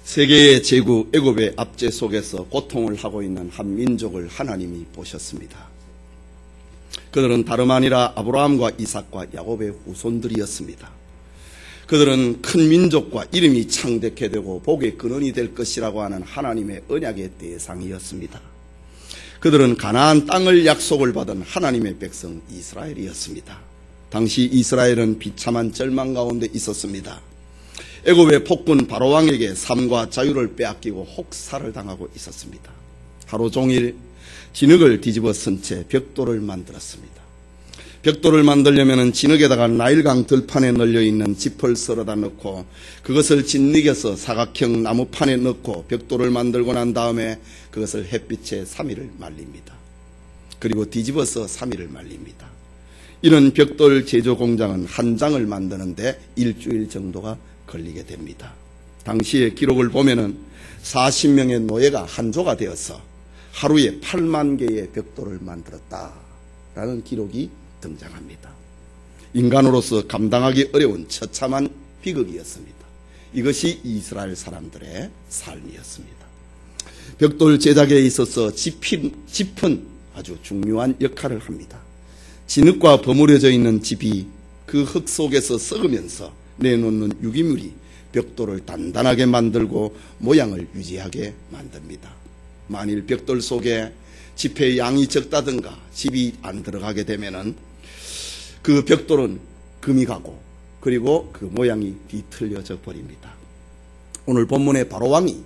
세계의 제국 애굽의 압제 속에서 고통을 하고 있는 한 민족을 하나님이 보셨습니다. 그들은 다름 아니라 아브라함과 이삭과 야곱의 후손들이었습니다. 그들은 큰 민족과 이름이 창대케 되고 복의 근원이 될 것이라고 하는 하나님의 언약의 대상이었습니다. 그들은 가나안 땅을 약속을 받은 하나님의 백성 이스라엘이었습니다. 당시 이스라엘은 비참한 절망 가운데 있었습니다. 애굽의 폭군 바로왕에게 삶과 자유를 빼앗기고 혹사를 당하고 있었습니다. 하루 종일 진흙을 뒤집어 쓴 채 벽돌을 만들었습니다. 벽돌을 만들려면 진흙에다가 나일강 들판에 널려있는 짚을 썰어다 넣고 그것을 짓이겨서 사각형 나무판에 넣고 벽돌을 만들고 난 다음에 그것을 햇빛에 3일을 말립니다. 그리고 뒤집어서 3일을 말립니다. 이런 벽돌 제조 공장은 한 장을 만드는데 일주일 정도가 걸리게 됩니다. 당시의 기록을 보면은 40명의 노예가 한조가 되어서 하루에 8만 개의 벽돌을 만들었다라는 기록이 등장합니다. 인간으로서 감당하기 어려운 처참한 비극이었습니다. 이것이 이스라엘 사람들의 삶이었습니다. 벽돌 제작에 있어서 짚은 아주 중요한 역할을 합니다. 진흙과 버무려져 있는 짚이 그 흙 속에서 썩으면서 내놓는 유기물이 벽돌을 단단하게 만들고 모양을 유지하게 만듭니다. 만일 벽돌 속에 짚의 양이 적다든가 짚이 안 들어가게 되면은 그 벽돌은 금이 가고 그리고 그 모양이 뒤틀려져 버립니다. 오늘 본문의 바로왕이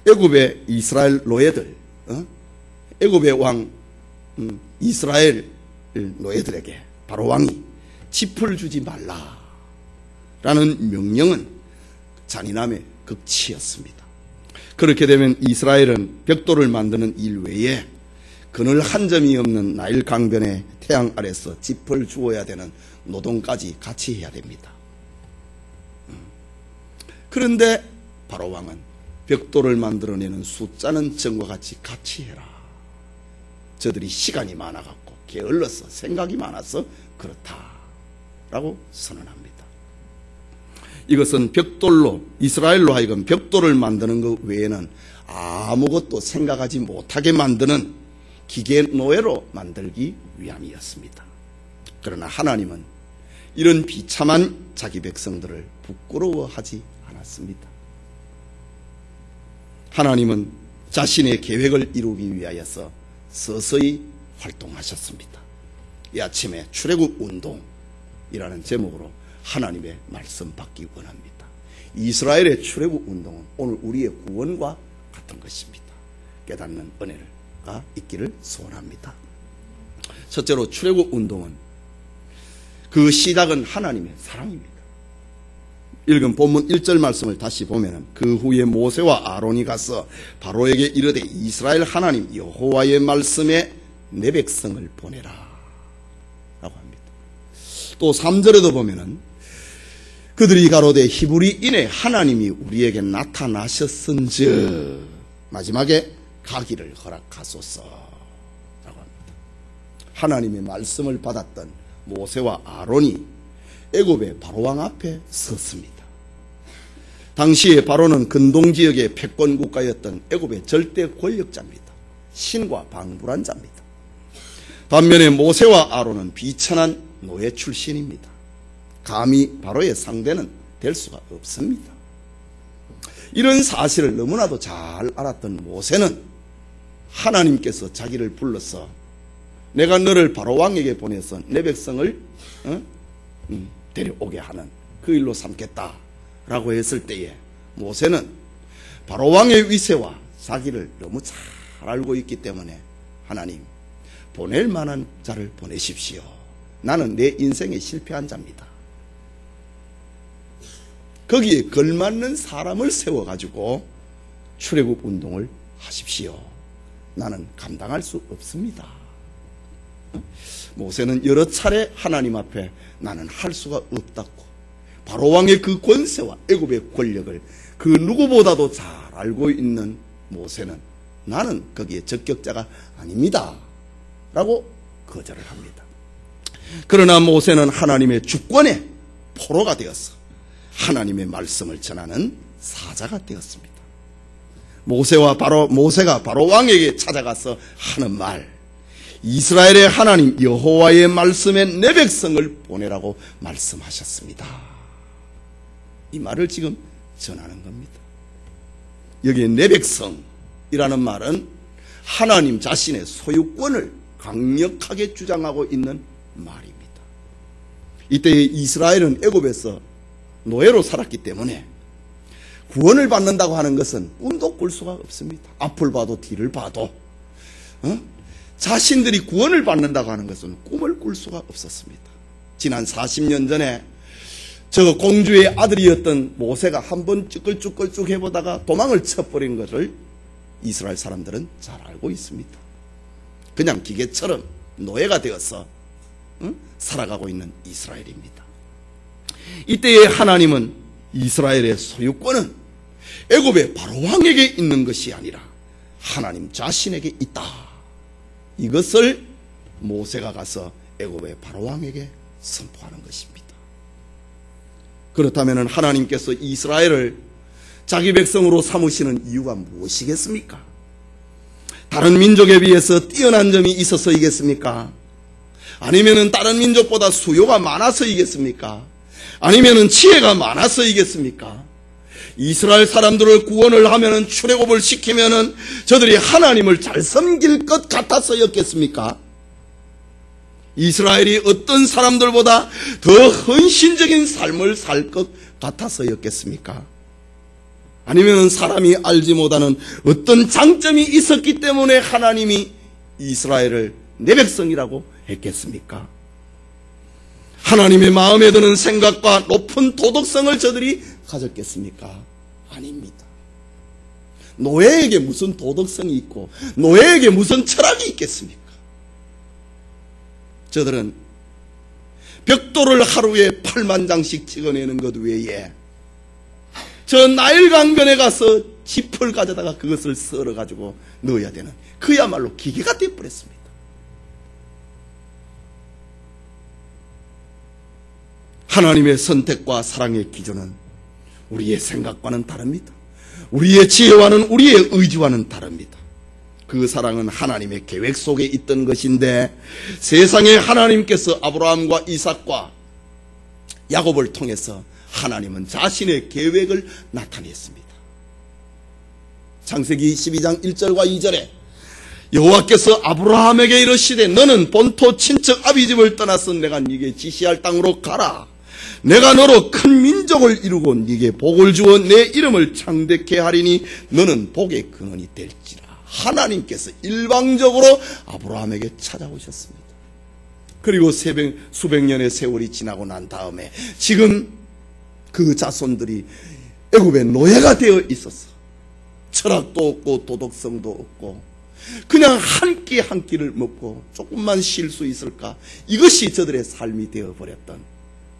애굽의 이스라엘 노예들, 애굽의 왕 이스라엘 노예들에게 바로왕이 짚을 주지 말라 라는 명령은 잔인함의 극치였습니다. 그렇게 되면 이스라엘은 벽돌을 만드는 일 외에 그늘 한 점이 없는 나일 강변의 태양 아래서 짚을 주어야 되는 노동까지 같이 해야 됩니다. 그런데 바로왕은 벽돌을 만들어내는 숫자는 전과 같이 해라. 저들이 시간이 많아갖고 게을러서 생각이 많아서 그렇다라고 선언합니다. 이것은 벽돌로 이스라엘로 하여금 벽돌을 만드는 것 외에는 아무것도 생각하지 못하게 만드는 기계 노예로 만들기 위함이었습니다. 그러나 하나님은 이런 비참한 자기 백성들을 부끄러워하지 않았습니다. 하나님은 자신의 계획을 이루기 위하여서 서서히 활동하셨습니다. 이 아침에 출애굽 운동이라는 제목으로 하나님의 말씀 받기 원합니다. 이스라엘의 출애굽 운동은 오늘 우리의 구원과 같은 것입니다. 깨닫는 은혜가 있기를 소원합니다. 첫째로 출애굽 운동은 그 시작은 하나님의 사랑입니다. 읽은 본문 1절 말씀을 다시 보면 그 후에 모세와 아론이 가서 바로에게 이르되 이스라엘 하나님 여호와의 말씀에 내 백성을 보내라 라고 합니다. 또 3절에도 보면은 그들이 가로되 히브리인의 하나님이 우리에게 나타나셨은즉 마지막에 가기를 허락하소서 라고 합니다. 하나님의 말씀을 받았던 모세와 아론이 애굽의 바로왕 앞에 섰습니다. 당시에 바로는 근동지역의 패권 국가였던 애굽의 절대 권력자입니다. 신과 방불한 자입니다. 반면에 모세와 아론은 비천한 노예 출신입니다. 감히 바로의 상대는 될 수가 없습니다. 이런 사실을 너무나도 잘 알았던 모세는 하나님께서 자기를 불러서 내가 너를 바로왕에게 보내서 내 백성을 데려오게 하는 그 일로 삼겠다라고 했을 때에 모세는 바로왕의 위세와 자기를 너무 잘 알고 있기 때문에 하나님 보낼 만한 자를 보내십시오. 나는 내 인생에 실패한 자입니다. 거기에 걸맞는 사람을 세워가지고 출애굽 운동을 하십시오. 나는 감당할 수 없습니다. 모세는 여러 차례 하나님 앞에 나는 할 수가 없다고 바로왕의 그 권세와 애굽의 권력을 그 누구보다도 잘 알고 있는 모세는 나는 거기에 적격자가 아닙니다 라고 거절을 합니다. 그러나 모세는 하나님의 주권의 포로가 되어서 하나님의 말씀을 전하는 사자가 되었습니다. 모세가 바로 왕에게 찾아가서 하는 말, 이스라엘의 하나님 여호와의 말씀에 내 백성을 보내라고 말씀하셨습니다. 이 말을 지금 전하는 겁니다. 여기에 내 백성이라는 말은 하나님 자신의 소유권을 강력하게 주장하고 있는 말입니다. 이때 이스라엘은 애굽에서 노예로 살았기 때문에 구원을 받는다고 하는 것은 꿈도 꿀 수가 없습니다. 앞을 봐도 뒤를 봐도 자신들이 구원을 받는다고 하는 것은 꿈을 꿀 수가 없었습니다. 지난 40년 전에 저 공주의 아들이었던 모세가 한번 쭈끌쭈끌 해보다가 도망을 쳐버린 것을 이스라엘 사람들은 잘 알고 있습니다. 그냥 기계처럼 노예가 되어서 살아가고 있는 이스라엘입니다. 이때의 하나님은 이스라엘의 소유권은 애굽의 바로왕에게 있는 것이 아니라 하나님 자신에게 있다. 이것을 모세가 가서 애굽의 바로왕에게 선포하는 것입니다. 그렇다면 하나님께서 이스라엘을 자기 백성으로 삼으시는 이유가 무엇이겠습니까? 다른 민족에 비해서 뛰어난 점이 있어서이겠습니까? 아니면 다른 민족보다 수요가 많아서이겠습니까? 아니면 지혜가 많아서이겠습니까? 이스라엘 사람들을 구원을 하면 출애굽을 시키면 저들이 하나님을 잘 섬길 것 같아서였겠습니까? 이스라엘이 어떤 사람들보다 더 헌신적인 삶을 살 것 같아서였겠습니까? 아니면 사람이 알지 못하는 어떤 장점이 있었기 때문에 하나님이 이스라엘을 내 백성이라고 했겠습니까? 하나님의 마음에 드는 생각과 높은 도덕성을 저들이 가졌겠습니까? 아닙니다. 노예에게 무슨 도덕성이 있고 노예에게 무슨 철학이 있겠습니까? 저들은 벽돌을 하루에 8만 장씩 찍어내는 것 외에 저 나일 강변에 가서 짚을 가져다가 그것을 썰어가지고 넣어야 되는 그야말로 기계가 되어버렸습니다. 하나님의 선택과 사랑의 기준은 우리의 생각과는 다릅니다. 우리의 지혜와는 우리의 의지와는 다릅니다. 그 사랑은 하나님의 계획 속에 있던 것인데 세상에 하나님께서 아브라함과 이삭과 야곱을 통해서 하나님은 자신의 계획을 나타냈습니다. 창세기 12장 1절과 2절에 여호와께서 아브라함에게 이르시되 너는 본토 친척 아비집을 떠나서 내가 네게 지시할 땅으로 가라. 내가 너로 큰 민족을 이루고 네게 복을 주어 내 이름을 창대케 하리니 너는 복의 근원이 될지라. 하나님께서 일방적으로 아브라함에게 찾아오셨습니다. 그리고 수백 년의 세월이 지나고 난 다음에 지금 그 자손들이 애굽의 노예가 되어 있었어. 철학도 없고 도덕성도 없고 그냥 한 끼 한 끼를 먹고 조금만 쉴 수 있을까? 이것이 저들의 삶이 되어버렸던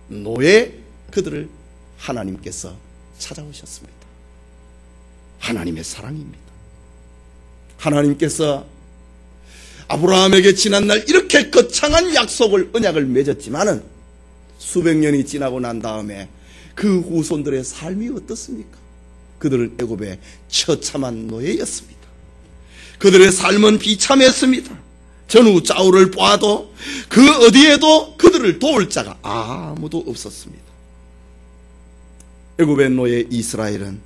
노예 그들을 하나님께서 찾아오셨습니다. 하나님의 사랑입니다. 하나님께서 아브라함에게 지난날 이렇게 거창한 약속을 언약을 맺었지만은 수백 년이 지나고 난 다음에 그 후손들의 삶이 어떻습니까? 그들은 애굽의 처참한 노예였습니다. 그들의 삶은 비참했습니다. 전후 좌우를 보아도 그 어디에도 그들을 도울 자가 아무도 없었습니다. 애굽의 노예 이스라엘은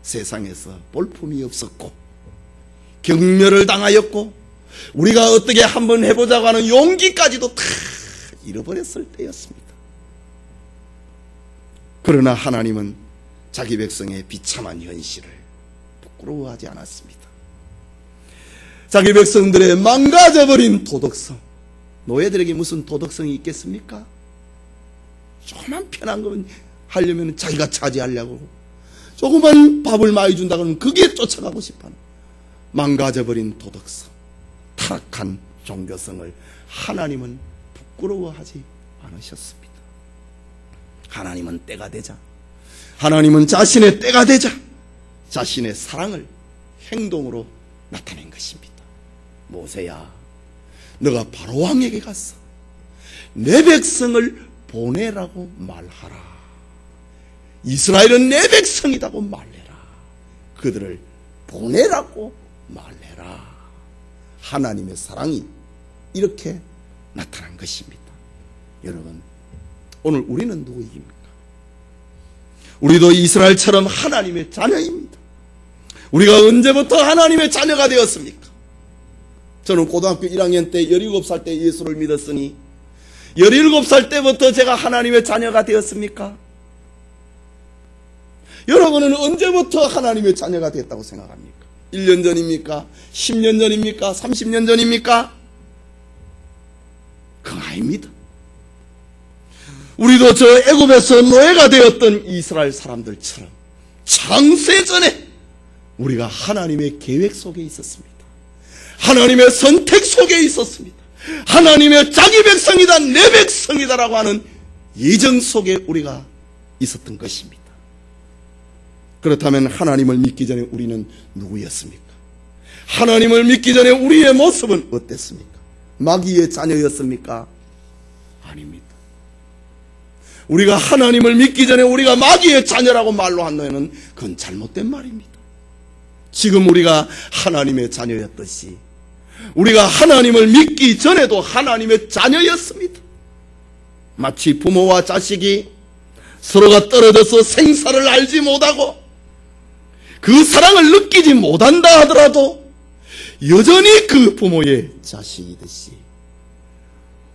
세상에서 볼품이 없었고 경멸을 당하였고 우리가 어떻게 한번 해보자고 하는 용기까지도 다 잃어버렸을 때였습니다. 그러나 하나님은 자기 백성의 비참한 현실을 부끄러워하지 않았습니다. 자기 백성들의 망가져버린 도덕성, 노예들에게 무슨 도덕성이 있겠습니까? 조그만 편한 거 하려면 자기가 차지하려고, 조그만 밥을 많이 준다고 하면 그게 쫓아가고 싶어하는 망가져버린 도덕성, 타락한 종교성을 하나님은 부끄러워하지 않으셨습니다. 하나님은 때가 되자, 하나님은 자신의 때가 되자 자신의 사랑을 행동으로 나타낸 것입니다. 모세야, 너가 바로왕에게 가서 내 백성을 보내라고 말하라. 이스라엘은 내 백성이라고 말해. 그들을 보내라고 말해라. 하나님의 사랑이 이렇게 나타난 것입니다. 여러분, 오늘 우리는 누구입니까? 우리도 이스라엘처럼 하나님의 자녀입니다. 우리가 언제부터 하나님의 자녀가 되었습니까? 저는 고등학교 1학년 때 17살 때 예수를 믿었으니 17살 때부터 제가 하나님의 자녀가 되었습니까? 여러분은 언제부터 하나님의 자녀가 됐다고 생각합니까? 1년 전입니까? 10년 전입니까? 30년 전입니까? 그건 아닙니다. 우리도 저 애굽에서 노예가 되었던 이스라엘 사람들처럼 창세전에 우리가 하나님의 계획 속에 있었습니다. 하나님의 선택 속에 있었습니다. 하나님의 자기 백성이다, 내 백성이다라고 하는 예정 속에 우리가 있었던 것입니다. 그렇다면 하나님을 믿기 전에 우리는 누구였습니까? 하나님을 믿기 전에 우리의 모습은 어땠습니까? 마귀의 자녀였습니까? 아닙니다. 우리가 하나님을 믿기 전에 우리가 마귀의 자녀라고 말로 한다면 그건 잘못된 말입니다. 지금 우리가 하나님의 자녀였듯이 우리가 하나님을 믿기 전에도 하나님의 자녀였습니다. 마치 부모와 자식이 서로가 떨어져서 생사를 알지 못하고 그 사랑을 느끼지 못한다 하더라도 여전히 그 부모의 자식이듯이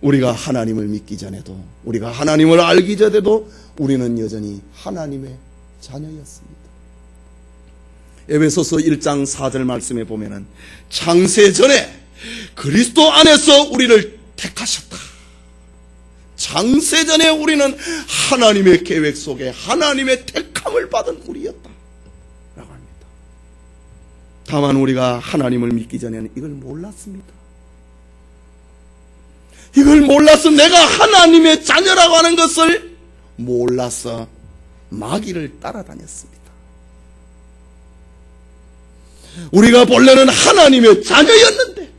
우리가 하나님을 믿기 전에도 우리가 하나님을 알기 전에도 우리는 여전히 하나님의 자녀였습니다. 에베소서 1장 4절 말씀에 보면은 창세전에 그리스도 안에서 우리를 택하셨다. 창세전에 우리는 하나님의 계획 속에 하나님의 택함을 받은 우리였다 라고 합니다. 다만 우리가 하나님을 믿기 전에는 이걸 몰랐습니다. 이걸 몰라서 내가 하나님의 자녀라고 하는 것을 몰라서 마귀를 따라다녔습니다. 우리가 본래는 하나님의 자녀였는데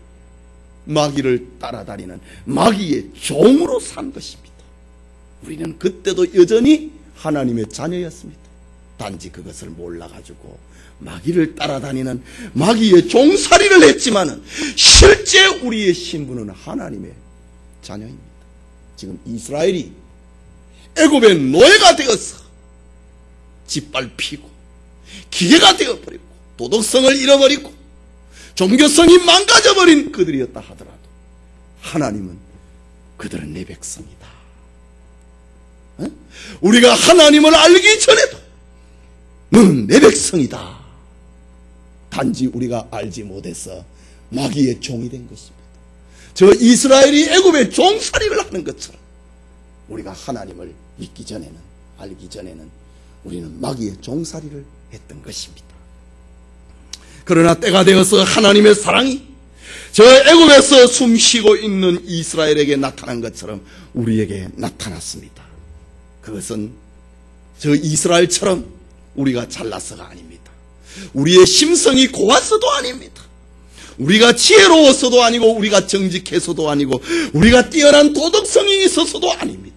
마귀를 따라다니는 마귀의 종으로 산 것입니다. 우리는 그때도 여전히 하나님의 자녀였습니다. 단지 그것을 몰라가지고 마귀를 따라다니는 마귀의 종살이를 했지만은 실제 우리의 신분은 하나님의 자녀입니다. 지금 이스라엘이 애굽의 노예가 되어서 짓밟히고 기계가 되어버리고 도덕성을 잃어버리고 종교성이 망가져버린 그들이었다 하더라도 하나님은 그들은 내 백성이다. 우리가 하나님을 알기 전에도 너는 내 백성이다. 단지 우리가 알지 못해서 마귀의 종이 된 것입니다. 저 이스라엘이 애굽의 종살이를 하는 것처럼 우리가 하나님을 믿기 전에는, 알기 전에는 우리는 마귀의 종살이를 했던 것입니다. 그러나 때가 되어서 하나님의 사랑이 저 애굽에서 숨쉬고 있는 이스라엘에게 나타난 것처럼 우리에게 나타났습니다. 그것은 저 이스라엘처럼 우리가 잘나서가 아닙니다. 우리의 심성이 고와서도 아닙니다. 우리가 지혜로워서도 아니고 우리가 정직해서도 아니고 우리가 뛰어난 도덕성이 있어서도 아닙니다.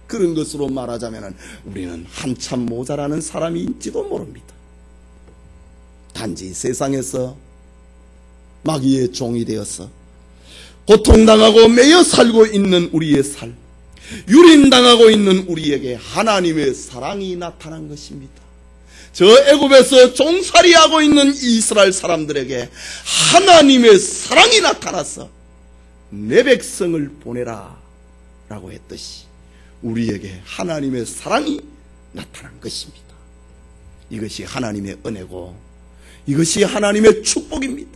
그런 것으로 말하자면 우리는 한참 모자라는 사람인지도 모릅니다. 단지 세상에서 마귀의 종이 되어서 고통당하고 매여 살고 있는 우리의 삶, 유린당하고 있는 우리에게 하나님의 사랑이 나타난 것입니다. 저 애굽에서 종살이하고 있는 이스라엘 사람들에게 하나님의 사랑이 나타나서 내 백성을 보내라 라고 했듯이 우리에게 하나님의 사랑이 나타난 것입니다. 이것이 하나님의 은혜고 이것이 하나님의 축복입니다.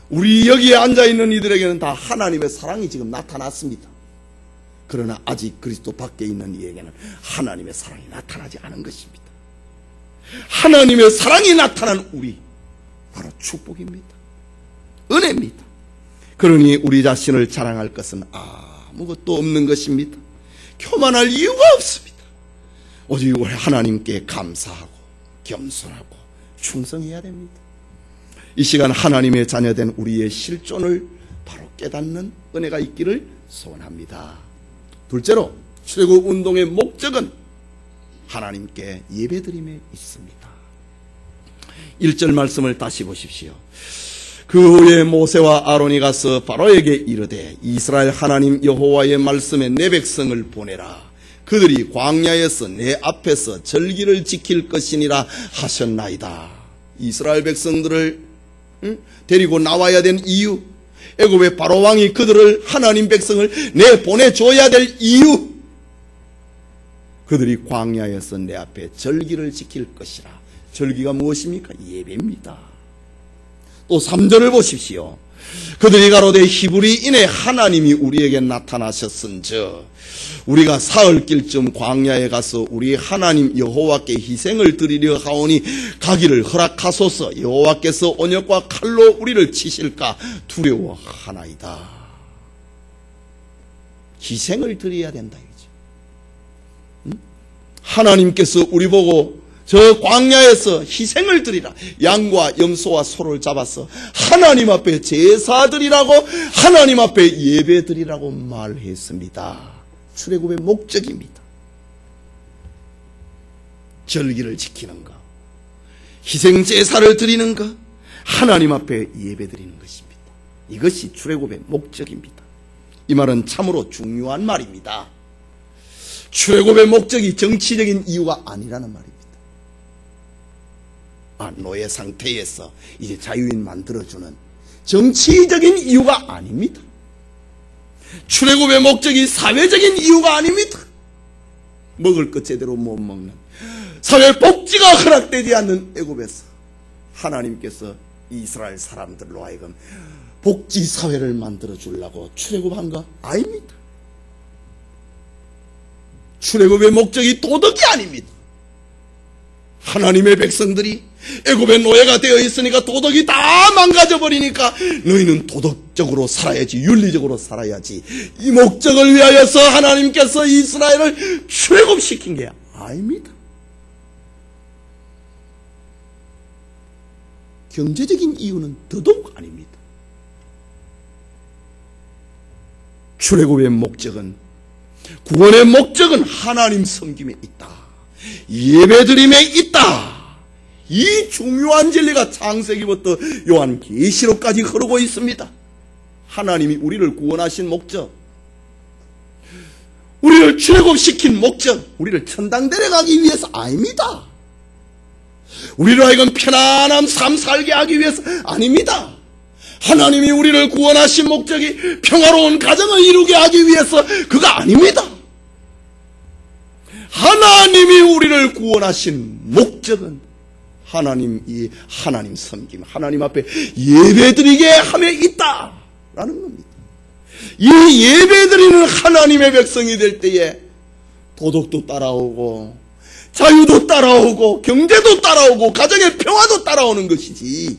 우리 여기에 앉아있는 이들에게는 다 하나님의 사랑이 지금 나타났습니다. 그러나 아직 그리스도 밖에 있는 이에게는 하나님의 사랑이 나타나지 않은 것입니다. 하나님의 사랑이 나타난 우리, 바로 축복입니다. 은혜입니다. 그러니 우리 자신을 자랑할 것은 아무것도 없는 것입니다. 교만할 이유가 없습니다. 오직 우리 하나님께 감사하고 겸손하고 충성해야 됩니다. 이 시간 하나님의 자녀된 우리의 실존을 바로 깨닫는 은혜가 있기를 소원합니다. 둘째로 출애굽 운동의 목적은 하나님께 예배드림에 있습니다. 1절 말씀을 다시 보십시오. 그 후에 모세와 아론이 가서 바로에게 이르되 이스라엘 하나님 여호와의 말씀에 내 백성을 보내라. 그들이 광야에서 내 앞에서 절기를 지킬 것이니라 하셨나이다. 이스라엘 백성들을 데리고 나와야 된 이유, 애굽의 바로 왕이 그들을, 하나님 백성을 내보내줘야 될 이유, 그들이 광야에서 내 앞에 절기를 지킬 것이라. 절기가 무엇입니까? 예배입니다. 또 3절을 보십시오. 그들이 가로되 히브리인의 하나님이 우리에게 나타나셨은즉 우리가 사흘길쯤 광야에 가서 우리 하나님 여호와께 희생을 드리려 하오니 가기를 허락하소서. 여호와께서 언약과 칼로 우리를 치실까 두려워하나이다. 희생을 드려야 된다 이거죠. 하나님께서 우리 보고 저 광야에서 희생을 드리라. 양과 염소와 소를 잡아서 하나님 앞에 제사 드리라고, 하나님 앞에 예배 드리라고 말했습니다. 출애굽의 목적입니다. 절기를 지키는 것, 희생 제사를 드리는 것, 하나님 앞에 예배 드리는 것입니다. 이것이 출애굽의 목적입니다. 이 말은 참으로 중요한 말입니다. 출애굽의 목적이 정치적인 이유가 아니라는 말입니다. 노예 상태에서 이제 자유인 만들어주는 정치적인 이유가 아닙니다. 출애굽의 목적이 사회적인 이유가 아닙니다. 먹을 것 제대로 못 먹는, 사회 복지가 허락되지 않는 애굽에서 하나님께서 이스라엘 사람들로 하여금 복지 사회를 만들어 주려고 출애굽한 거 아닙니다. 출애굽의 목적이 도덕이 아닙니다. 하나님의 백성들이 애굽의 노예가 되어 있으니까 도덕이 다 망가져 버리니까 너희는 도덕적으로 살아야지, 윤리적으로 살아야지, 이 목적을 위하여서 하나님께서 이스라엘을 출애굽시킨 게 아닙니다. 경제적인 이유는 더더욱 아닙니다. 출애굽의 목적은, 구원의 목적은 하나님 섬김에 있다, 예배드림에 있다. 이 중요한 진리가 창세기부터 요한계시록까지 흐르고 있습니다. 하나님이 우리를 구원하신 목적, 우리를 출애굽시킨 목적, 우리를 천당 데려가기 위해서 아닙니다. 우리로 하여금 편안한 삶 살게 하기 위해서 아닙니다. 하나님이 우리를 구원하신 목적이 평화로운 가정을 이루게 하기 위해서 그가 아닙니다. 하나님이 우리를 구원하신 목적은 하나님 섬김, 하나님 앞에 예배드리게 함에 있다라는 겁니다. 이 예배드리는 하나님의 백성이 될 때에 도덕도 따라오고, 자유도 따라오고, 경제도 따라오고, 가정의 평화도 따라오는 것이지.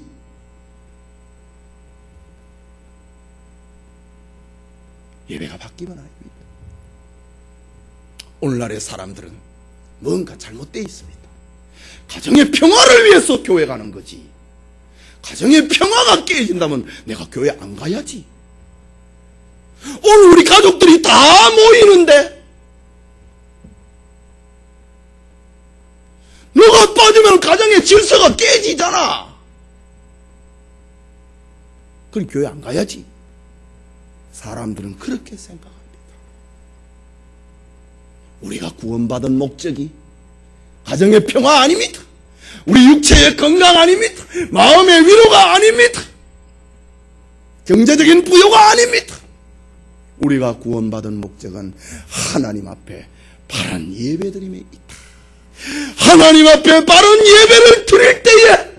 예배가 바뀌면 아닙니다. 오늘날의 사람들은 뭔가 잘못되어 있습니다. 가정의 평화를 위해서 교회 가는 거지. 가정의 평화가 깨진다면 내가 교회 안 가야지. 오늘 우리 가족들이 다 모이는데 너가 빠지면 가정의 질서가 깨지잖아. 그럼 교회 안 가야지. 사람들은 그렇게 생각합니다. 우리가 구원받은 목적이 가정의 평화 아닙니다. 우리 육체의 건강 아닙니다. 마음의 위로가 아닙니다. 경제적인 부요가 아닙니다. 우리가 구원받은 목적은 하나님 앞에 바른 예배드림에 있다. 하나님 앞에 바른 예배를 드릴 때에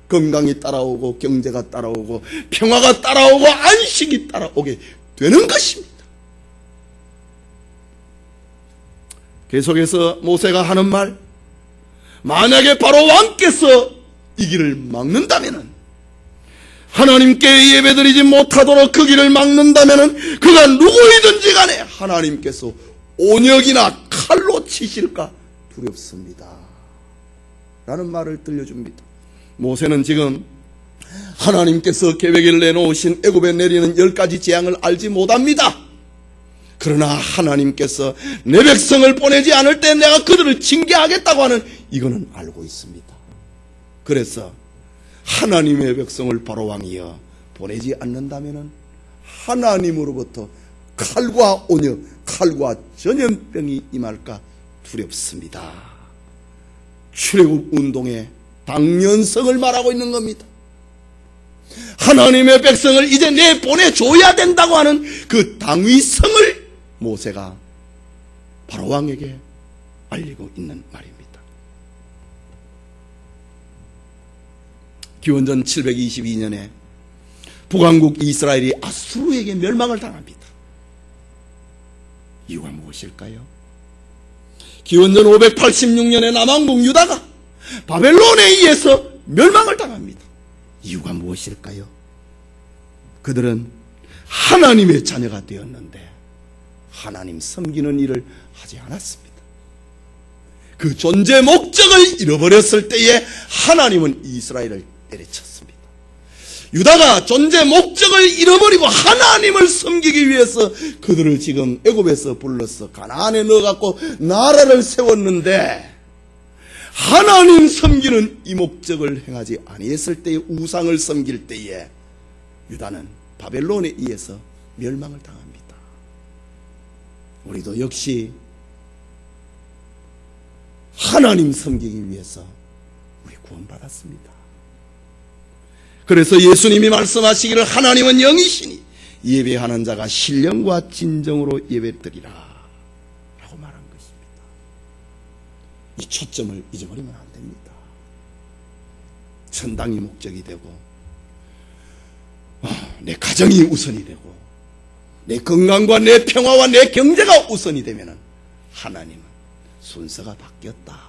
건강이 따라오고, 경제가 따라오고, 평화가 따라오고, 안식이 따라오게 되는 것입니다. 계속해서 모세가 하는 말, 만약에 바로 왕께서 이 길을 막는다면은, 하나님께 예배드리지 못하도록 그 길을 막는다면은 그가 누구이든지 간에 하나님께서 온역이나 칼로 치실까 두렵습니다 라는 말을 들려줍니다. 모세는 지금 하나님께서 계획을 내놓으신 애굽에 내리는 10가지 재앙을 알지 못합니다. 그러나 하나님께서 내 백성을 보내지 않을 때 내가 그들을 징계하겠다고 하는 이거는 알고 있습니다. 그래서 하나님의 백성을 바로왕이여 보내지 않는다면 하나님으로부터 칼과 온역, 칼과 전염병이 임할까 두렵습니다. 출애굽 운동의 당연성을 말하고 있는 겁니다. 하나님의 백성을 이제 내보내줘야 된다고 하는 그 당위성을 모세가 바로왕에게 알리고 있는 말입니다. 기원전 722년에 북왕국 이스라엘이 아수르에게 멸망을 당합니다. 이유가 무엇일까요? 기원전 586년에 남왕국 유다가 바벨론에 의해서 멸망을 당합니다. 이유가 무엇일까요? 그들은 하나님의 자녀가 되었는데 하나님 섬기는 일을 하지 않았습니다. 그 존재 목적을 잃어버렸을 때에 하나님은 이스라엘을 때려쳤습니다. 유다가 존재 목적을 잃어버리고 하나님을 섬기기 위해서 그들을 지금 애굽에서 불러서 가나안에 넣어갖고 나라를 세웠는데 하나님 섬기는 이 목적을 행하지 아니했을 때에 우상을 섬길 때에 유다는 바벨론에 의해서 멸망을 당합니다. 우리도 역시 하나님 섬기기 위해서 우리 구원받았습니다. 그래서 예수님이 말씀하시기를 하나님은 영이시니 예배하는 자가 신령과 진정으로 예배드리라 라고 말한 것입니다. 이 초점을 잊어버리면 안 됩니다. 천당이 목적이 되고 내 가정이 우선이 되고 내 건강과 내 평화와 내 경제가 우선이 되면 하나님은 순서가 바뀌었다.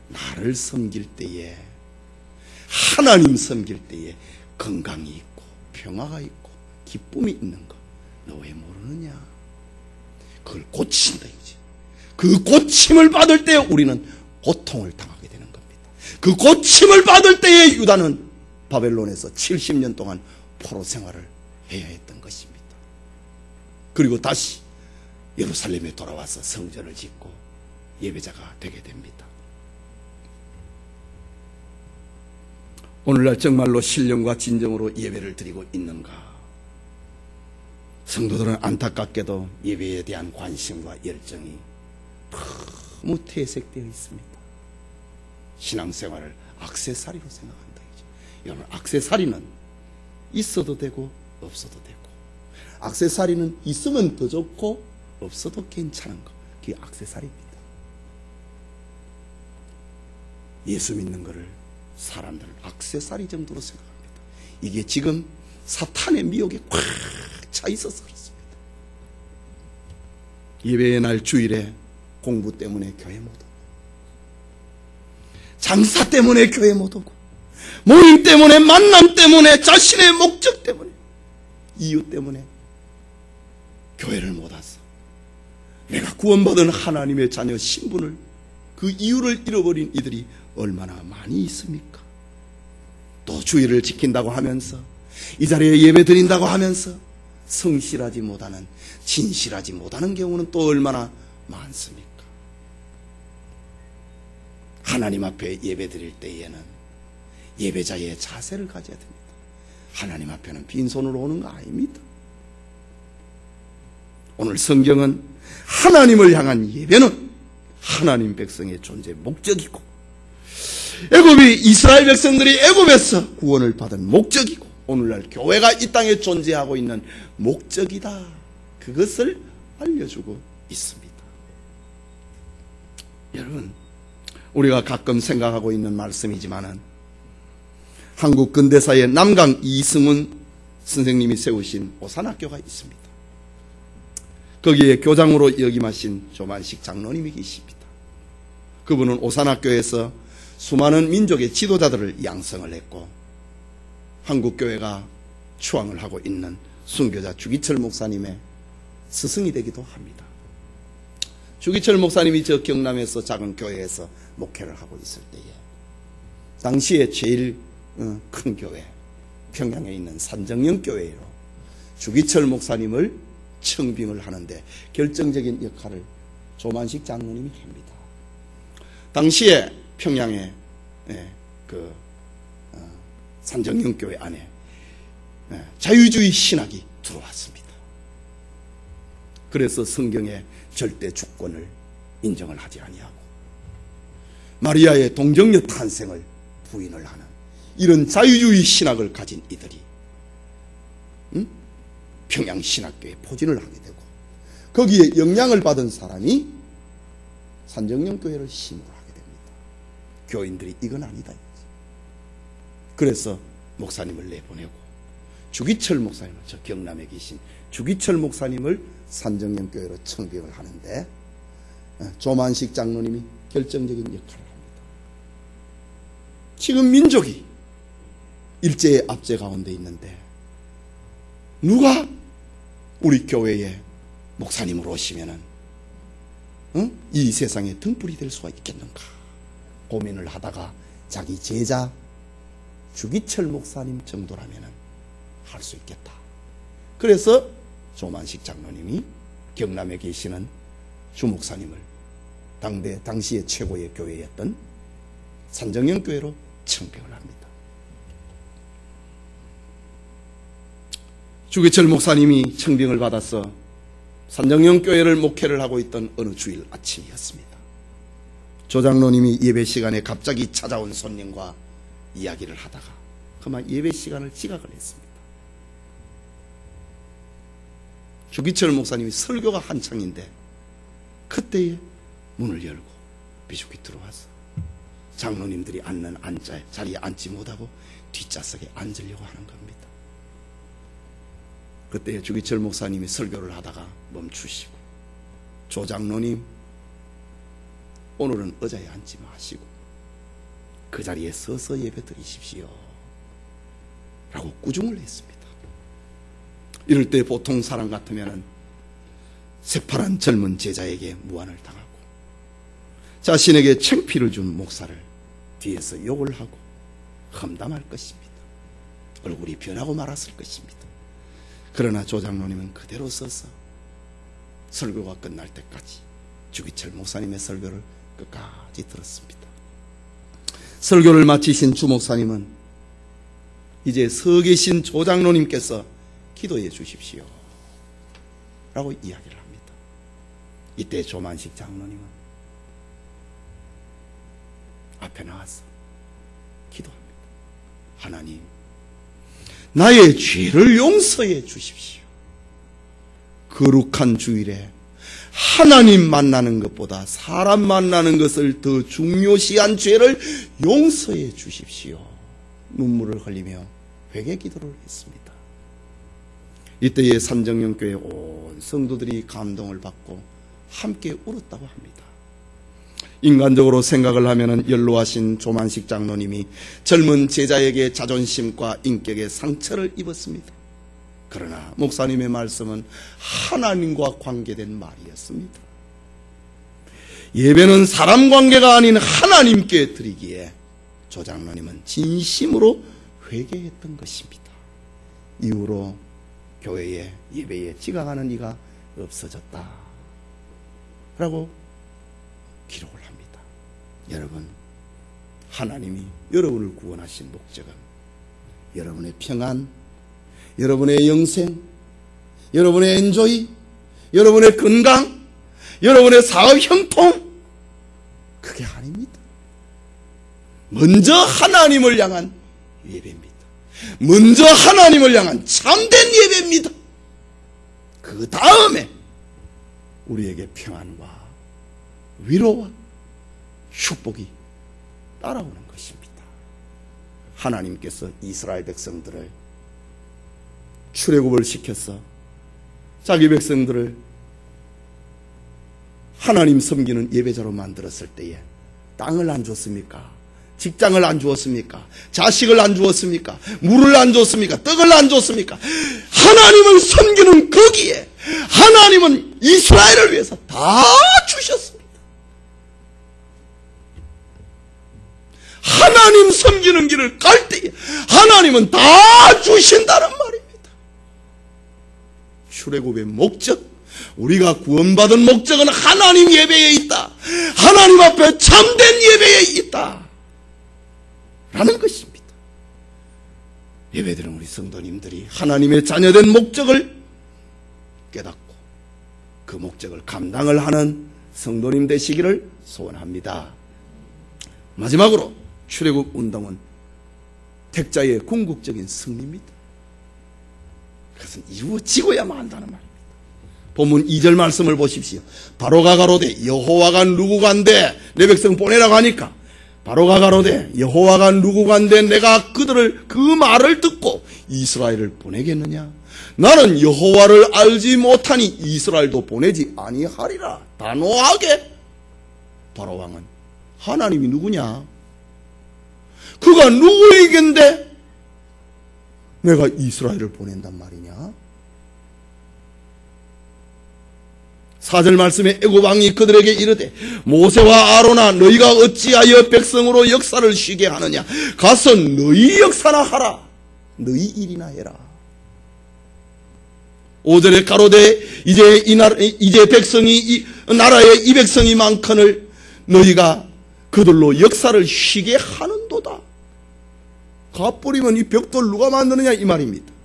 나를 섬길 때에 하나님 섬길 때에 건강이 있고 평화가 있고 기쁨이 있는 것 너 왜 모르느냐? 그걸 고친다 이지. 그 고침을 받을 때에 우리는 고통을 당하게 되는 겁니다. 그 고침을 받을 때에 유다는 바벨론에서 70년 동안 포로 생활을 해야 했던 것입니다. 그리고 다시 예루살렘에 돌아와서 성전을 짓고 예배자가 되게 됩니다. 오늘날 정말로 신령과 진정으로 예배를 드리고 있는가? 성도들은 안타깝게도 예배에 대한 관심과 열정이 너무 퇴색되어 있습니다. 신앙생활을 액세서리로 생각한다. 여러분, 액세서리는 있어도 되고 없어도 되고, 액세서리는 있으면 더 좋고 없어도 괜찮은 것, 그게 액세서리입니다. 예수 믿는 것을 사람들은 액세서리 정도로 생각합니다. 이게 지금 사탄의 미혹에 꽉 차 있어서 그렇습니다. 예배의 날 주일에 공부 때문에 교회 못 오고, 장사 때문에 교회 못 오고, 모임 때문에, 만남 때문에, 자신의 목적 때문에, 이유 때문에 교회를 못 와서 내가 구원받은 하나님의 자녀 신분을, 그 이유를 잃어버린 이들이 얼마나 많이 있습니까? 또 주일을 지킨다고 하면서, 이 자리에 예배 드린다고 하면서 성실하지 못하는, 진실하지 못하는 경우는 또 얼마나 많습니까? 하나님 앞에 예배 드릴 때에는 예배자의 자세를 가져야 됩니다. 하나님 앞에는 빈손으로 오는 거 아닙니다. 오늘 성경은 하나님을 향한 예배는 하나님 백성의 존재 목적이고, 애굽이 이스라엘 백성들이 애굽에서 구원을 받은 목적이고, 오늘날 교회가 이 땅에 존재하고 있는 목적이다. 그것을 알려주고 있습니다. 여러분, 우리가 가끔 생각하고 있는 말씀이지만은 한국 근대사의 남강 이승훈 선생님이 세우신 오산학교가 있습니다. 거기에 교장으로 역임하신 조만식 장로님이 계십니다. 그분은 오산학교에서 수많은 민족의 지도자들을 양성을 했고, 한국교회가 추앙을 하고 있는 순교자 주기철 목사님의 스승이 되기도 합니다. 주기철 목사님이 저 경남에서 작은 교회에서 목회를 하고 있을 때에 당시에 제일 큰 교회, 평양에 있는 산정령 교회로 주기철 목사님을 청빙을 하는데 결정적인 역할을 조만식 장로님이 합니다. 당시에 평양에 그 산정령교회 안에 자유주의 신학이 들어왔습니다. 그래서 성경의 절대 주권을 인정을 하지 아니하고 마리아의 동정녀 탄생을 부인을 하는 이런 자유주의 신학을 가진 이들이 평양신학교에 포진을 하게 되고 거기에 영향을 받은 사람이 산정령교회를 심으로 하게 됩니다. 교인들이 이건 아니다. 그래서 목사님을 내보내고 주기철 목사님을, 저 경남에 계신 주기철 목사님을 산정령교회로 청빙을 하는데 조만식 장로님이 결정적인 역할을 합니다. 지금 민족이 일제의 압제 가운데 있는데 누가 우리 교회에 목사님으로 오시면은 이 세상에 등불이 될 수가 있겠는가 고민을 하다가 자기 제자 주기철 목사님 정도라면은 할 수 있겠다. 그래서 조만식 장로님이 경남에 계시는 주 목사님을 당시의 최고의 교회였던 산정령교회로 청빙을 합니다. 주기철 목사님이 청빙을 받아서 산정령교회를 목회를 하고 있던 어느 주일 아침이었습니다. 조 장로님이 예배 시간에 갑자기 찾아온 손님과 이야기를 하다가 그만 예배 시간을 지각을 했습니다. 주기철 목사님이 설교가 한창인데 그때에 문을 열고 비죽이 들어와서 장로님들이 앉는 자리에 앉지 못하고 뒷좌석에 앉으려고 하는 겁니다. 그때 주기철 목사님이 설교를 하다가 멈추시고 조 장로님 오늘은 의자에 앉지 마시고 그 자리에 서서 예배 드리십시오 라고 꾸중을 했습니다. 이럴 때 보통 사람 같으면 새파란 젊은 제자에게 무안을 당하고 자신에게 창피를 준 목사를 뒤에서 욕을 하고 험담할 것입니다. 얼굴이 변하고 말았을 것입니다. 그러나 조 장로님은 그대로 서서 설교가 끝날 때까지 주기철 목사님의 설교를 끝까지 들었습니다. 설교를 마치신 주 목사님은 이제 서 계신 조 장로님께서 기도해 주십시오 라고 이야기를 합니다. 이때 조만식 장로님은 앞에 나와서 기도합니다. 하나님, 나의 죄를 용서해 주십시오. 거룩한 주일에 하나님 만나는 것보다 사람 만나는 것을 더 중요시한 죄를 용서해 주십시오. 눈물을 흘리며 회개 기도를 했습니다. 이때의 산정령교회 온 성도들이 감동을 받고 함께 울었다고 합니다. 인간적으로 생각을 하면 연로하신 조만식 장로님이 젊은 제자에게 자존심과 인격에 상처를 입었습니다. 그러나 목사님의 말씀은 하나님과 관계된 말이었습니다. 예배는 사람 관계가 아닌 하나님께 드리기에 조 장로님은 진심으로 회개했던 것입니다. 이후로 교회에 예배에 지각하는 이가 없어졌다 라고 기록을 합니다. 여러분, 하나님이 여러분을 구원하신 목적은 여러분의 평안, 여러분의 영생, 여러분의 엔조이, 여러분의 건강, 여러분의 사업 형통, 그게 아닙니다. 먼저 하나님을 향한 예배입니다. 먼저 하나님을 향한 참된 예배입니다. 그 다음에 우리에게 평안과 위로와 축복이 따라오는 것입니다. 하나님께서 이스라엘 백성들을 출애굽을 시켜서 자기 백성들을 하나님 섬기는 예배자로 만들었을 때에 땅을 안 줬습니까? 직장을 안 주었습니까? 자식을 안 주었습니까? 물을 안 줬습니까? 떡을 안 줬습니까? 하나님을 섬기는 거기에 하나님은 이스라엘을 위해서 다 주셨습니다. 하나님 섬기는 길을 갈 때에 하나님은 다 주신다는 말입니다. 출애굽의 목적, 우리가 구원받은 목적은 하나님 예배에 있다. 하나님 앞에 참된 예배에 있다 라는 것입니다. 예배드리는 우리 성도님들이 하나님의 자녀된 목적을 깨닫고 그 목적을 감당을 하는 성도님 되시기를 소원합니다. 마지막으로 출애굽 운동은 택자의 궁극적인 승리입니다. 그것은 이루어지고야만 한다는 말입니다. 본문 2절 말씀을 보십시오. 바로가 가로되 여호와가 누구간데 내 백성 보내라고 하니까 바로가 가로되 여호와가 누구간데 내가 그들을 그 말을 듣고 이스라엘을 보내겠느냐? 나는 여호와를 알지 못하니 이스라엘도 보내지 아니하리라. 단호하게 바로 왕은 하나님이 누구냐? 그가 누구에겐데 내가 이스라엘을 보낸단 말이냐? 4절 말씀에 애굽 왕이 그들에게 이르되 모세와 아론아 너희가 어찌하여 백성으로 역사를 쉬게 하느냐? 가서 너희 역사나 하라. 너희 일이나 해라. 5절에 가로되 이제 백성이 나라에 이 백성이 많거늘 너희가 그들로 역사를 쉬게 하는도다. 가버리면 이 벽돌 누가 만드느냐 이 말입니다.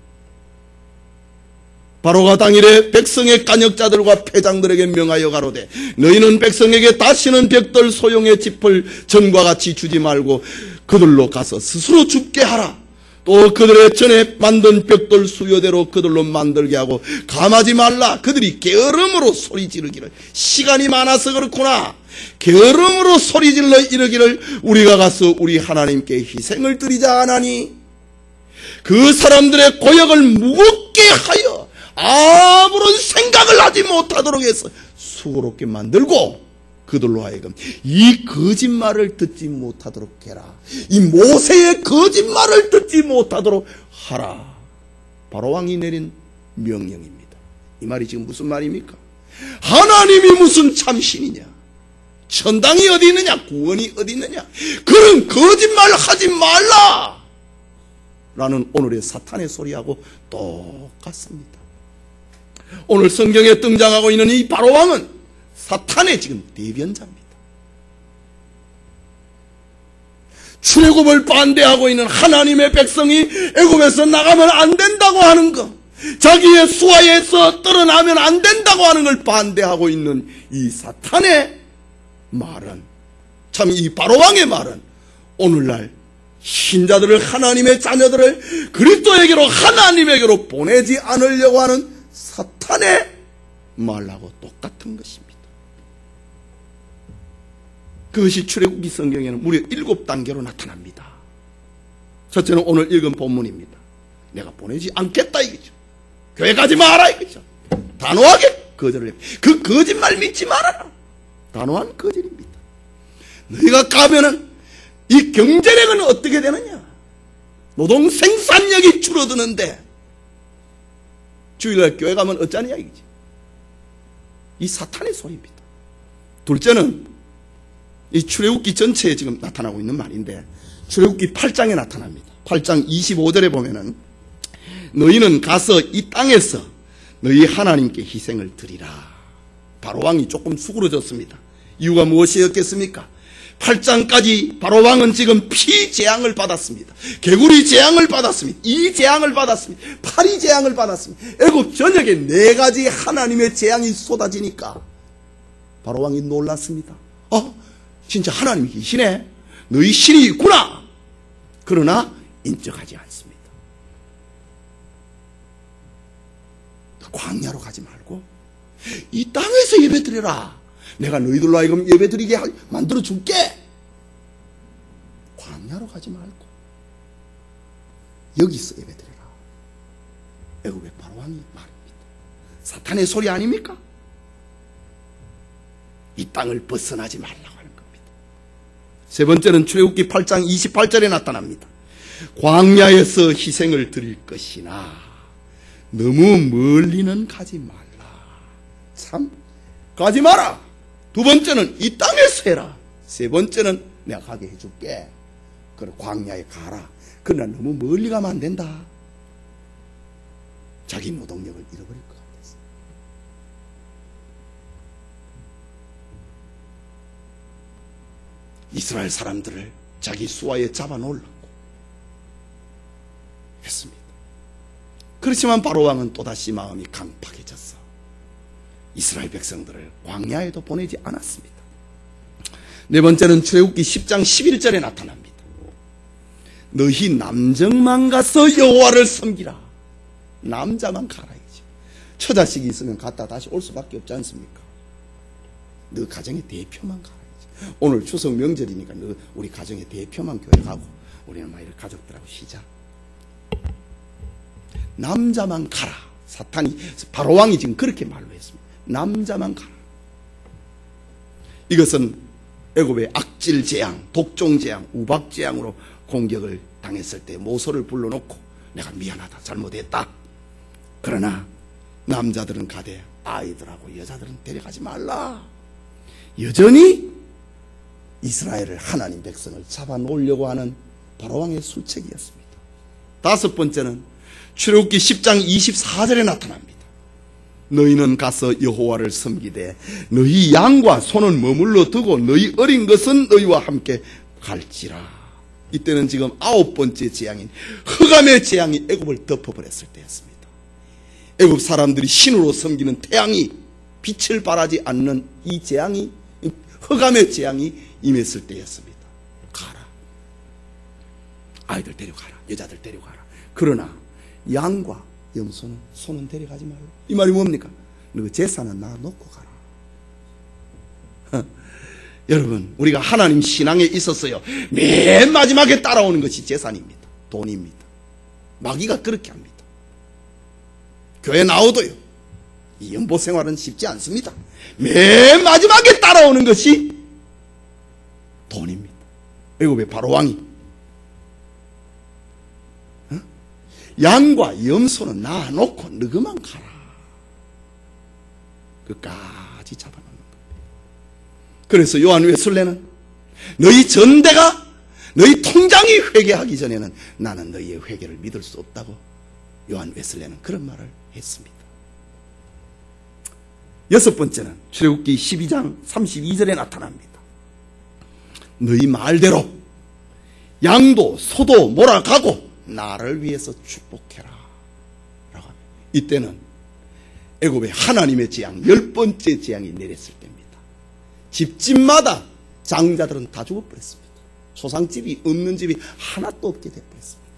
바로가 당일에 백성의 간역자들과 패장들에게 명하여 가로되 너희는 백성에게 다시는 벽돌 소용의 짚을 전과 같이 주지 말고 그들로 가서 스스로 줍게 하라. 또 그들의 전에 만든 벽돌 수요대로 그들로 만들게 하고 감하지 말라. 그들이 게으름으로 소리 지르기를 시간이 많아서 그렇구나. 게으름으로 소리 질러 이르기를 우리가 가서 우리 하나님께 희생을 드리자 하나니 그 사람들의 고역을 무겁게 하여 아무런 생각을 하지 못하도록 해서 수고롭게 만들고 그들로 하여금 이 거짓말을 듣지 못하도록 해라. 이 모세의 거짓말을 듣지 못하도록 하라. 바로 왕이 내린 명령입니다. 이 말이 지금 무슨 말입니까? 하나님이 무슨 참신이냐? 천당이 어디 있느냐? 구원이 어디 있느냐? 그런 거짓말 하지 말라! 라는 오늘의 사탄의 소리하고 똑같습니다. 오늘 성경에 등장하고 있는 이 바로 왕은 사탄의 지금 대변자입니다. 출애굽을 반대하고 있는 하나님의 백성이 애굽에서 나가면 안 된다고 하는 것, 자기의 수하에서 떨어나면 안 된다고 하는 걸 반대하고 있는 이 사탄의 말은, 참 이 바로 왕의 말은 오늘날 신자들을, 하나님의 자녀들을 그리스도에게로, 하나님에게로 보내지 않으려고 하는 사탄의 말하고 똑같은 것입니다. 그것이 출애굽기 성경에는 무려 7단계로 나타납니다. 첫째는 오늘 읽은 본문입니다. 내가 보내지 않겠다 이거죠. 교회 가지 마라 이거죠. 단호하게 거절을 해. 그 거짓말 믿지 말아라. 단호한 거절입니다. 너희가 가면은 이 경제력은 어떻게 되느냐? 노동 생산력이 줄어드는데 주일날 교회 가면 어쩌냐 이거지. 이 사탄의 소리입니다. 둘째는 이 출애굽기 전체에 지금 나타나고 있는 말인데 출애굽기 8장에 나타납니다. 8장 25절에 보면은 너희는 가서 이 땅에서 너희 하나님께 희생을 드리라. 바로 왕이 조금 수그러졌습니다. 이유가 무엇이었겠습니까? 8장까지 바로 왕은 지금 피 재앙을 받았습니다. 개구리 재앙을 받았습니다. 이 재앙을 받았습니다. 파리 재앙을 받았습니다. 애굽 전역에 4가지 하나님의 재앙이 쏟아지니까 바로 왕이 놀랐습니다. 진짜 하나님이 계시네. 너희 신이 있구나. 그러나 인정하지 않습니다. 광야로 가지 말고 이 땅에서 예배드리라. 내가 너희들로 하여금 예배드리게 만들어줄게. 광야로 가지 말고 여기서 예배드리라. 애굽의 바로 왕이 말입니다. 사탄의 소리 아닙니까? 이 땅을 벗어나지 말라고 하는 겁니다. 세 번째는 출애굽기 8장 28절에 나타납니다. 광야에서 희생을 드릴 것이나 너무 멀리는 가지 말라. 참 가지 마라. 두 번째는 이 땅에서 해라. 세 번째는 내가 가게 해줄게. 그래 광야에 가라. 그러나 너무 멀리 가면 안 된다. 자기 노동력을 잃어버릴 것 같았어. 이스라엘 사람들을 자기 수하에 잡아놓으려고 했습니다. 그렇지만 바로왕은 또다시 마음이 강팍해졌어 이스라엘 백성들을 광야에도 보내지 않았습니다. 네 번째는 출애굽기 10장 11절에 나타납니다. 너희 남정만 가서 여호와를 섬기라. 남자만 가라 이지. 처자식이 있으면 갔다 다시 올 수밖에 없지 않습니까? 너 가정의 대표만 가라 이지. 오늘 추석 명절이니까 너 우리 가정의 대표만 교회 가고 우리는 막 이렇게 가족들하고 쉬자. 남자만 가라. 사탄이 바로왕이 지금 그렇게 말로 했습니다. 남자만 가라. 이것은 애굽의 악질 재앙, 독종 재앙, 우박 재앙으로 공격을 당했을 때 모세를 불러놓고 내가 미안하다, 잘못했다. 그러나 남자들은 가되 아이들하고 여자들은 데려가지 말라. 여전히 이스라엘을 하나님 백성을 잡아놓으려고 하는 바로왕의 술책이었습니다. 다섯 번째는 출애굽기 10장 24절에 나타납니다. 너희는 가서 여호와를 섬기되 너희 양과 소는 머물러 두고 너희 어린 것은 너희와 함께 갈지라. 이때는 지금 아홉 번째 재앙인 흑암의 재앙이 애굽을 덮어버렸을 때였습니다. 애굽 사람들이 신으로 섬기는 태양이 빛을 발하지 않는 이 재앙이 흑암의 재앙이 임했을 때였습니다. 가라. 아이들 데려가라. 여자들 데려가라. 그러나 양과 염소는 소는 데려가지 말라. 이 말이 뭡니까? 너 제사는 나 놓고 가라. 여러분, 우리가 하나님 신앙에 있었어요. 맨 마지막에 따라오는 것이 제사입니다. 돈입니다. 마귀가 그렇게 합니다. 교회 나오도요. 이 연보 생활은 쉽지 않습니다. 맨 마지막에 따라오는 것이 돈입니다. 애굽의 바로왕이 양과 염소는 놔놓고 너그만 가라. 끝까지 잡아놓는 겁니다. 그래서 요한 웨슬레는 너희 전대가 너희 통장이 회개하기 전에는 나는 너희의 회개를 믿을 수 없다고 요한 웨슬레는 그런 말을 했습니다. 여섯 번째는 출애굽기 12장 32절에 나타납니다. 너희 말대로 양도 소도 몰아가고 나를 위해서 축복해라 라고 합니다. 이때는 애굽의 하나님의 재앙, 10번째 재앙이 내렸을 때입니다. 집집마다 장자들은 다 죽어버렸습니다. 초상집이 없는 집이 하나도 없게 되어버렸습니다.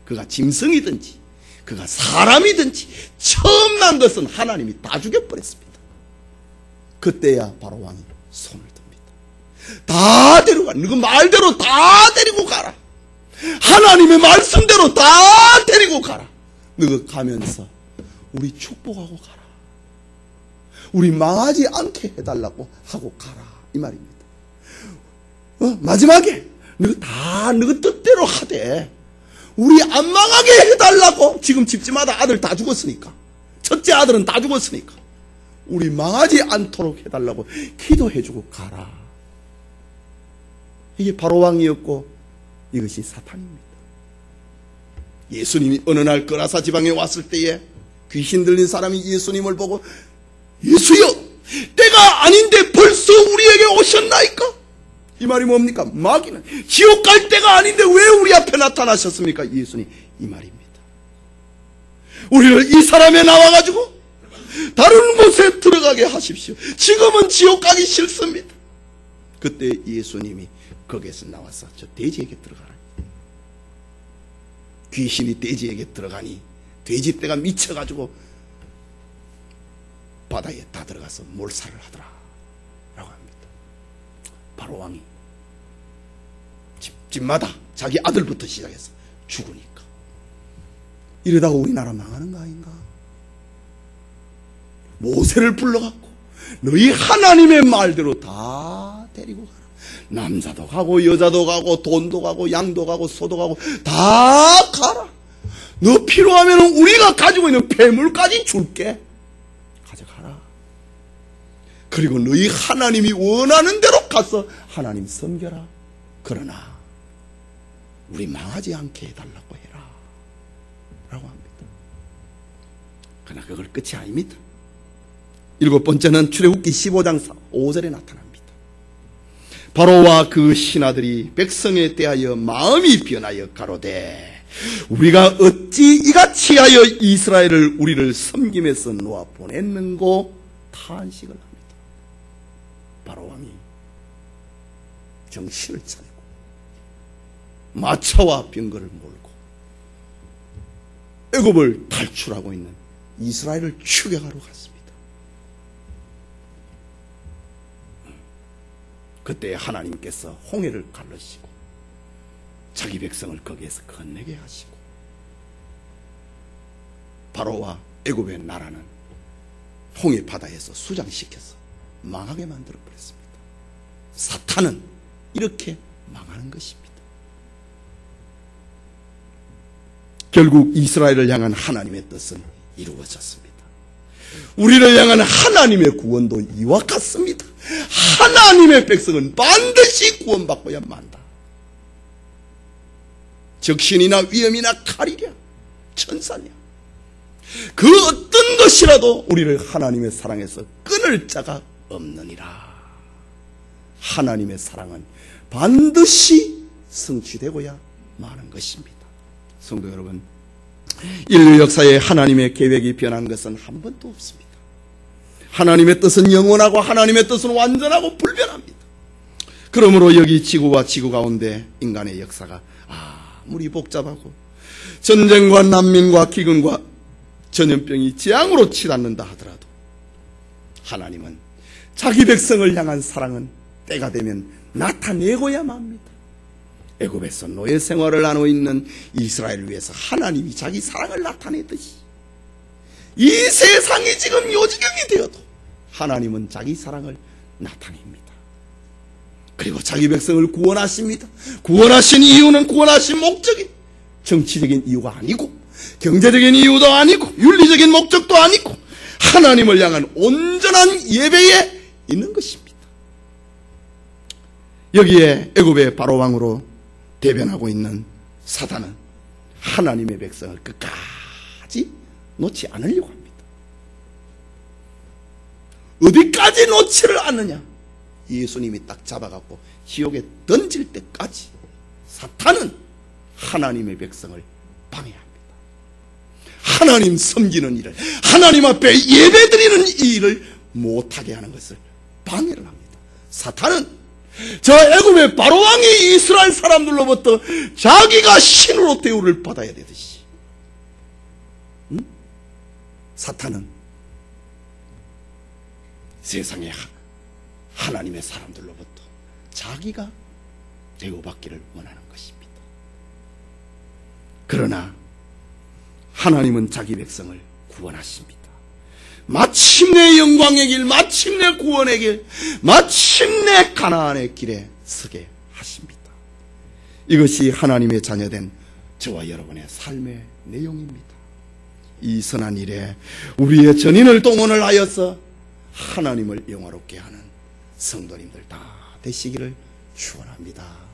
그가 짐승이든지 그가 사람이든지 처음 난 것은 하나님이 다 죽여버렸습니다. 그때야 바로왕이 손을 듭니다. 다 데려가. 너그 말대로 다 데리고 가라. 하나님의 말씀대로 다 데리고 가라. 너가 가면서 우리 축복하고 가라. 우리 망하지 않게 해달라고 하고 가라. 이 말입니다. 마지막에 너가 뜻대로 하되 우리 안 망하게 해달라고. 지금 집집마다 아들 다 죽었으니까, 첫째 아들은 다 죽었으니까 우리 망하지 않도록 해달라고 기도해주고 가라. 이게 바로왕이었고 이것이 사탄입니다. 예수님이 어느 날 거라사 지방에 왔을 때에 귀신 들린 사람이 예수님을 보고 예수여, 때가 아닌데 벌써 우리에게 오셨나이까? 이 말이 뭡니까? 마귀는 지옥 갈 때가 아닌데 왜 우리 앞에 나타나셨습니까? 예수님 이 말입니다. 우리를 이 사람에 나와가지고 다른 곳에 들어가게 하십시오. 지금은 지옥 가기 싫습니다. 그때 예수님이 거기에서 나와서 저 돼지에게 들어가라. 귀신이 돼지에게 들어가니 돼지떼가 미쳐가지고 바다에 다 들어가서 몰살을 하더라 라고 합니다. 바로왕이 집집마다 자기 아들부터 시작해서 죽으니까 이러다가 우리나라 망하는 거 아닌가? 모세를 불러갖고 너희 하나님의 말대로 다 데리고 가라. 남자도 가고 여자도 가고 돈도 가고 양도 가고 소도 가고 다 가라. 너 필요하면 우리가 가지고 있는 폐물까지 줄게. 가져가라. 그리고 너희 하나님이 원하는 대로 가서 하나님 섬겨라. 그러나 우리 망하지 않게 해달라고 해라 라고 합니다. 그러나 그걸 끝이 아닙니다. 일곱 번째는 출애굽기 15장 5절에 나타납니다. 바로와 그 신하들이 백성에 대하여 마음이 변하여 가로되 우리가 어찌 이같이 하여 이스라엘을 우리를 섬김에서 놓아 보냈는고 탄식을 합니다. 바로 왕이 정신을 차리고 마차와 병거를 몰고 애굽을 탈출하고 있는 이스라엘을 추격하러 갔습니다. 그때 하나님께서 홍해를 갈르시고 자기 백성을 거기에서 건너게 하시고 바로와 애굽의 나라는 홍해 바다에서 수장시켜서 망하게 만들어 버렸습니다. 사탄은 이렇게 망하는 것입니다. 결국 이스라엘을 향한 하나님의 뜻은 이루어졌습니다. 우리를 향한 하나님의 구원도 이와 같습니다. 하나님의 백성은 반드시 구원받고야 만다. 적신이나 위험이나 칼이랴 천사냐 그 어떤 것이라도 우리를 하나님의 사랑에서 끊을 자가 없느니라. 하나님의 사랑은 반드시 성취되고야 마는 것입니다. 성도 여러분, 인류 역사에 하나님의 계획이 변한 것은 한 번도 없습니다. 하나님의 뜻은 영원하고 하나님의 뜻은 완전하고 불변합니다. 그러므로 여기 지구와 지구 가운데 인간의 역사가 아무리 복잡하고 전쟁과 난민과 기근과 전염병이 재앙으로 치닫는다 하더라도 하나님은 자기 백성을 향한 사랑은 때가 되면 나타내고야 맙니다. 애굽에서 노예 생활을 하고 있는 이스라엘을 위해서 하나님이 자기 사랑을 나타내듯이 이 세상이 지금 요지경이 되어도 하나님은 자기 사랑을 나타냅니다. 그리고 자기 백성을 구원하십니다. 구원하신 이유는 구원하신 목적이 정치적인 이유가 아니고 경제적인 이유도 아니고 윤리적인 목적도 아니고 하나님을 향한 온전한 예배에 있는 것입니다. 여기에 애굽의 바로 왕으로 대변하고 있는 사단은 하나님의 백성을 끝까지 놓지 않으려고 합니다. 어디까지 놓지를 않느냐? 예수님이 딱 잡아갖고 지옥에 던질 때까지 사탄은 하나님의 백성을 방해합니다. 하나님 섬기는 일을, 하나님 앞에 예배드리는 이 일을 못하게 하는 것을 방해를 합니다. 사탄은 저 애굽의 바로왕이 이스라엘 사람들로부터 자기가 신으로 대우를 받아야 되듯이 사탄은 세상의 하나님의 사람들로부터 자기가 대우받기를 원하는 것입니다. 그러나 하나님은 자기 백성을 구원하십니다. 마침내 영광의 길, 마침내 구원의 길, 마침내 가나안의 길에 서게 하십니다. 이것이 하나님의 자녀된 저와 여러분의 삶의 내용입니다. 이 선한 일에 우리의 전인을 동원을 하여서 하나님을 영화롭게 하는 성도님들 다 되시기를 축원합니다.